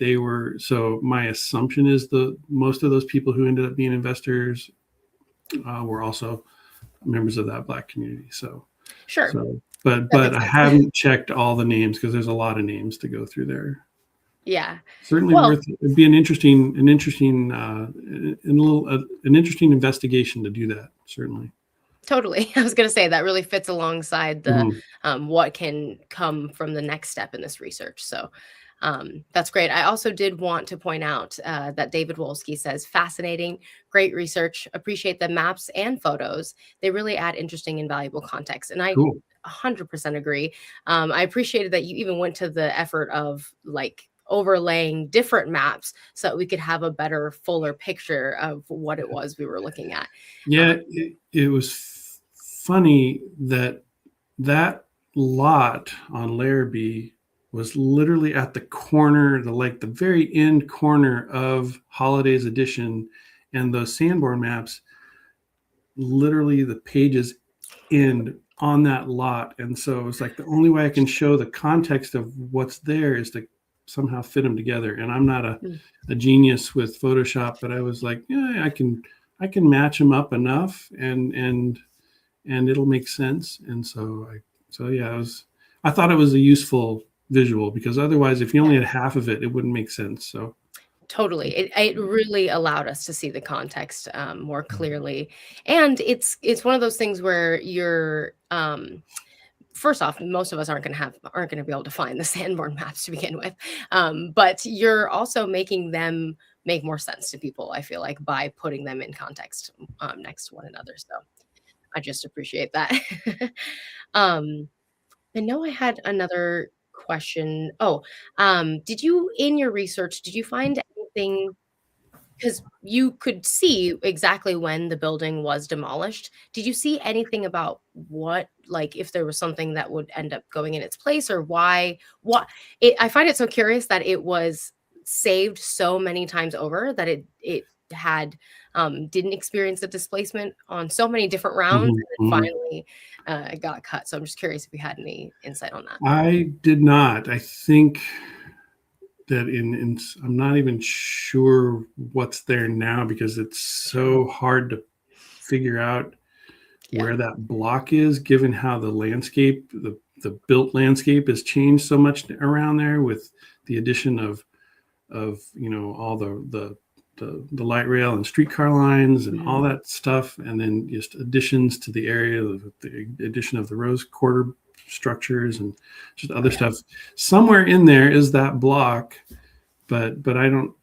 Speaker 2: so my assumption is most of those people who ended up being investors were also members of that Black community. But I haven't checked all the names because there's a lot of names to go through there.
Speaker 1: Yeah,
Speaker 2: certainly it'd be an interesting investigation to do that. Certainly.
Speaker 1: Totally. I was going to say that really fits alongside the
Speaker 2: Mhm.
Speaker 1: what can come from the next step in this research. So that's great. I also did want to point out that David Wolski says fascinating, great research. Appreciate the maps and photos. They really add interesting and valuable context. And I
Speaker 2: Cool.
Speaker 1: 100% agree. I appreciated that you even went to the effort of like overlaying different maps so that we could have a better, fuller picture of what it was we were looking at.
Speaker 2: Yeah, it was funny that that lot on Larrabee was literally at the corner, the very end corner of Holiday's Edition, and those Sanborn maps, literally the pages end on that lot. And so it's like the only way I can show the context of what's there is to somehow fit them together. And I'm not a genius with Photoshop, but I was like, yeah, I can match them up enough and it'll make sense. And so yeah, I thought it was a useful visual, because otherwise if you only had half of it, it wouldn't make sense. So
Speaker 1: Totally. It really allowed us to see the context more clearly. And it's one of those things where you're first off, most of us aren't going to be able to find the Sanborn maps to begin with. But you're also making them make more sense to people, I feel like, by putting them in context next to one another. So I just appreciate that. um, I know I had another question. Oh, did you, in your research, did you find anything? Because you could see exactly when the building was demolished. Did you see anything about what, like, if there was something that would end up going in its place, or why? What I find it so curious that it was saved so many times over that it had didn't experience a displacement on so many different rounds,
Speaker 2: mhm,
Speaker 1: and then
Speaker 2: mhm.
Speaker 1: finally it got cut. So I'm just curious if you had any insight on that.
Speaker 2: I did not. I think that I'm not even sure what's there now, because it's so hard to figure out
Speaker 1: Yeah.
Speaker 2: where that block is, given how the landscape, the built landscape has changed so much around there, with the addition of all the light rail and streetcar lines and all
Speaker 1: Mhm.
Speaker 2: that stuff, and then just additions to the area, the addition of the rose quarter structures and just other
Speaker 1: Yeah.
Speaker 2: stuff. Somewhere in there is that block, but I don't.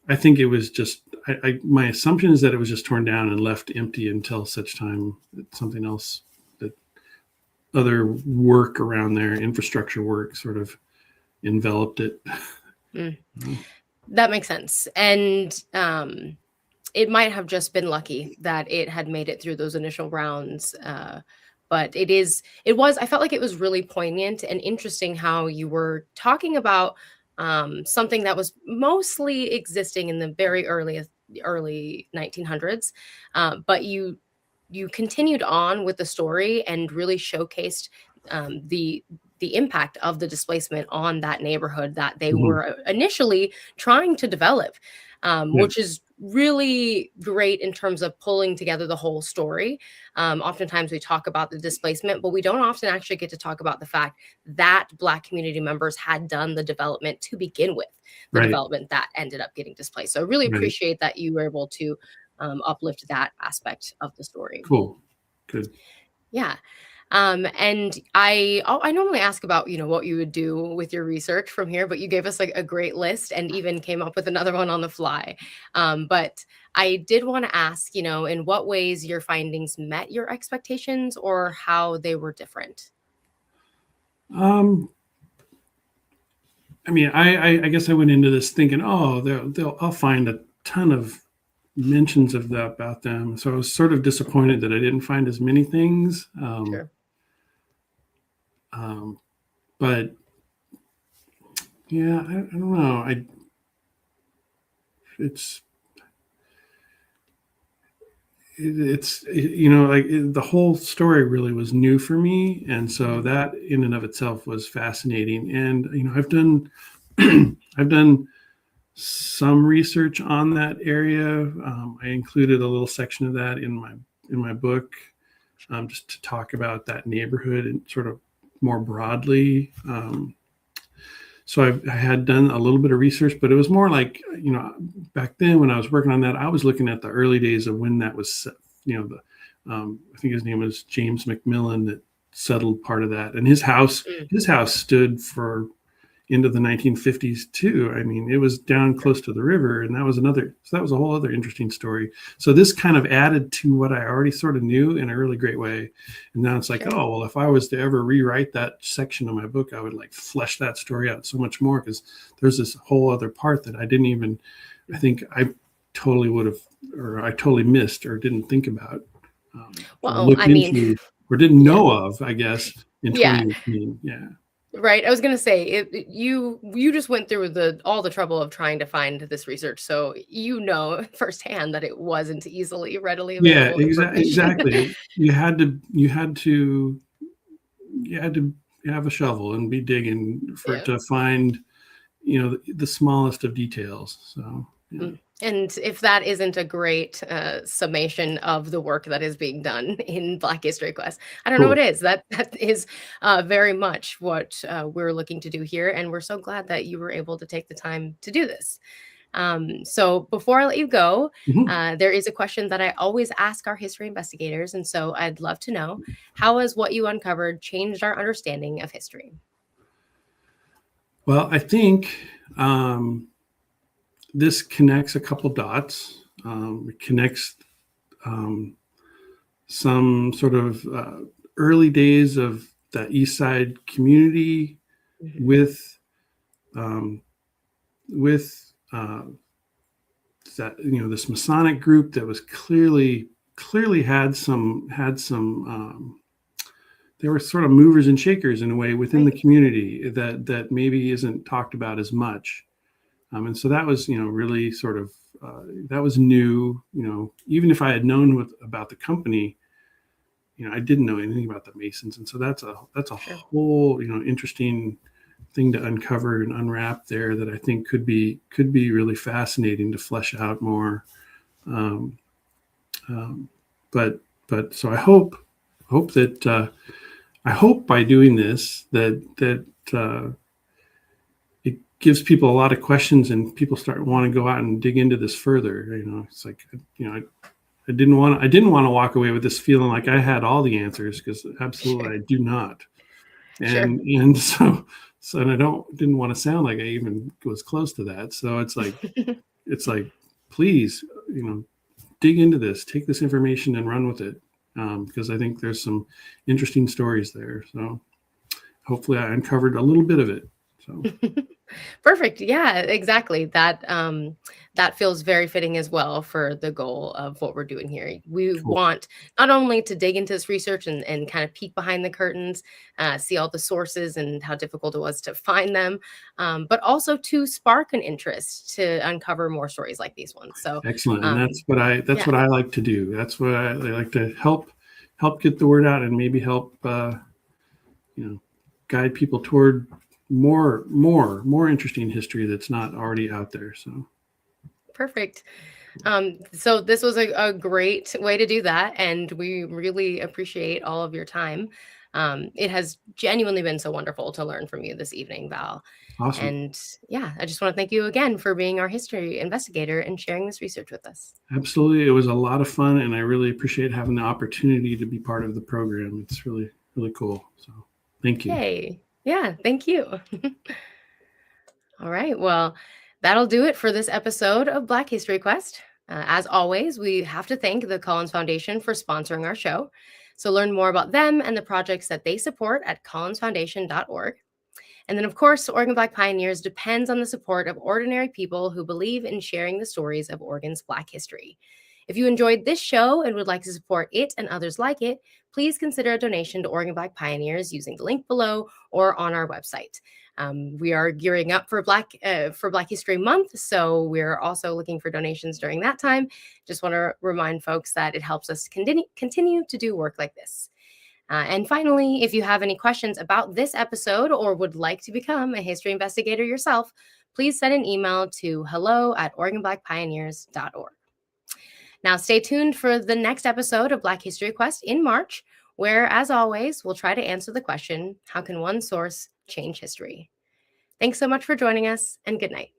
Speaker 2: I think it was just. My assumption is that it was just torn down and left empty until such time that something else, that other work around there, infrastructure work, sort of enveloped it.
Speaker 1: Mm. That makes sense. And it might have just been lucky that it had made it through those initial rounds. But I felt like it was really poignant and interesting how you were talking about something that was mostly existing in the early 1900s. But you continued on with the story and really showcased the impact of the displacement on that neighborhood that they
Speaker 2: Mhm.
Speaker 1: were initially trying to develop,
Speaker 2: Yeah.
Speaker 1: which is really great in terms of pulling together the whole story. Oftentimes we talk about the displacement, but we don't often actually get to talk about the fact that Black community members had done the development to begin with, the
Speaker 2: Right.
Speaker 1: development that ended up getting displaced. So I really
Speaker 2: Right.
Speaker 1: appreciate that you were able to uplift that aspect of the story.
Speaker 2: Cool. Good.
Speaker 1: Yeah. And I normally ask about, what you would do with your research from here, but you gave us like a great list and even came up with another one on the fly. But I did want to ask, in what ways your findings met your expectations or how they were different.
Speaker 2: Um, I mean, I guess I went into this thinking, oh, I'll find a ton of mentions of that about them. So I was sort of disappointed that I didn't find as many things.
Speaker 1: Sure.
Speaker 2: Um, but yeah, I don't know. It's it's like the whole story really was new for me, and so
Speaker 1: Mhm.
Speaker 2: that in and of itself was fascinating. And I've done I've done some research on that area. I included a little section of that in my book, just to talk about that neighborhood and sort of more broadly. So I had done a little bit of research, but it was more like, back then when I was working on that, I was looking at the early days of when that was I think his name was James McMillan, that settled part of that. And his house stood for into the 1950s too. I mean, it was down close to the river, and that was a whole other interesting story. So this kind of added to what I already sort of knew in a really great way. And now it's like, oh, well, if I was to ever rewrite that section of my book, I would like flesh that story out so much more, because there's this whole other part that I think I totally would have, or I totally missed or didn't think about.
Speaker 1: Well, I mean,
Speaker 2: or didn't know of, I guess, in 2018.
Speaker 1: Yeah. Right. I was going to say, you just went through all the trouble of trying to find this research. So, firsthand that it wasn't readily available.
Speaker 2: Yeah, exactly. You had to have a shovel and be digging to find, the smallest of details. So, yeah.
Speaker 1: And if that isn't a great summation of the work that is being done in Black History Quest, I don't know what is. That is very much what we're looking to do here. And we're so glad that you were able to take the time to do this. So before I let you go, there is a question that I always ask our history investigators. And so I'd love to know, how has what you uncovered changed our understanding of history?
Speaker 2: Well, I think this connects a couple dots. It connects some sort of early days of that East Side community with that, this Masonic group that was clearly had some they were sort of movers and shakers in a way within the community that maybe isn't talked about as much. And so that was, really sort of, that was new. Even if I had known about the company, I didn't know anything about the Masons. And so that's a whole, interesting thing to uncover and unwrap there that I think could be really fascinating to flesh out more. But so I hope that by doing this that gives people a lot of questions, and people want to go out and dig into this further. It's like, I didn't want to walk away with this feeling like I had all the answers, because absolutely I do not. And so and I didn't want to sound like I even was close to that. So it's like please, dig into this, take this information and run with it, because I think there's some interesting stories there. So hopefully I uncovered a little bit of it. So.
Speaker 1: Perfect. Yeah, exactly. That feels very fitting as well for the goal of what we're doing here. We want not only to dig into this research and kind of peek behind the curtains, see all the sources and how difficult it was to find them, but also to spark an interest to uncover more stories like these ones. So
Speaker 2: excellent. And that's what I like to do. That's what I like to help get the word out, and maybe help guide people toward more interesting history that's not already out there. So
Speaker 1: perfect. So this was a great way to do that, and we really appreciate all of your time. It has genuinely been so wonderful to learn from you this evening, Val.
Speaker 2: Awesome.
Speaker 1: And yeah, I just want to thank you again for being our history investigator and sharing this research with us.
Speaker 2: Absolutely. It was a lot of fun, and I really appreciate having the opportunity to be part of the program. It's really, really cool. So thank you.
Speaker 1: Hey. Yeah, thank you. All right. Well, that'll do it for this episode of Black History Quest. As always, we have to thank the Collins Foundation for sponsoring our show. So learn more about them and the projects that they support at collinsfoundation.org. And then, of course, Oregon Black Pioneers depends on the support of ordinary people who believe in sharing the stories of Oregon's Black history. If you enjoyed this show and would like to support it and others like it, please consider a donation to Oregon Black Pioneers using the link below or on our website. We are gearing up for Black History Month, so we're also looking for donations during that time. Just want to remind folks that it helps us continue to do work like this. And finally, if you have any questions about this episode or would like to become a history investigator yourself, please send an email to hello@OregonBlackPioneers.org. Now, stay tuned for the next episode of Black History Quest in March, where, as always, we'll try to answer the question, how can one source change history? Thanks so much for joining us, and good night.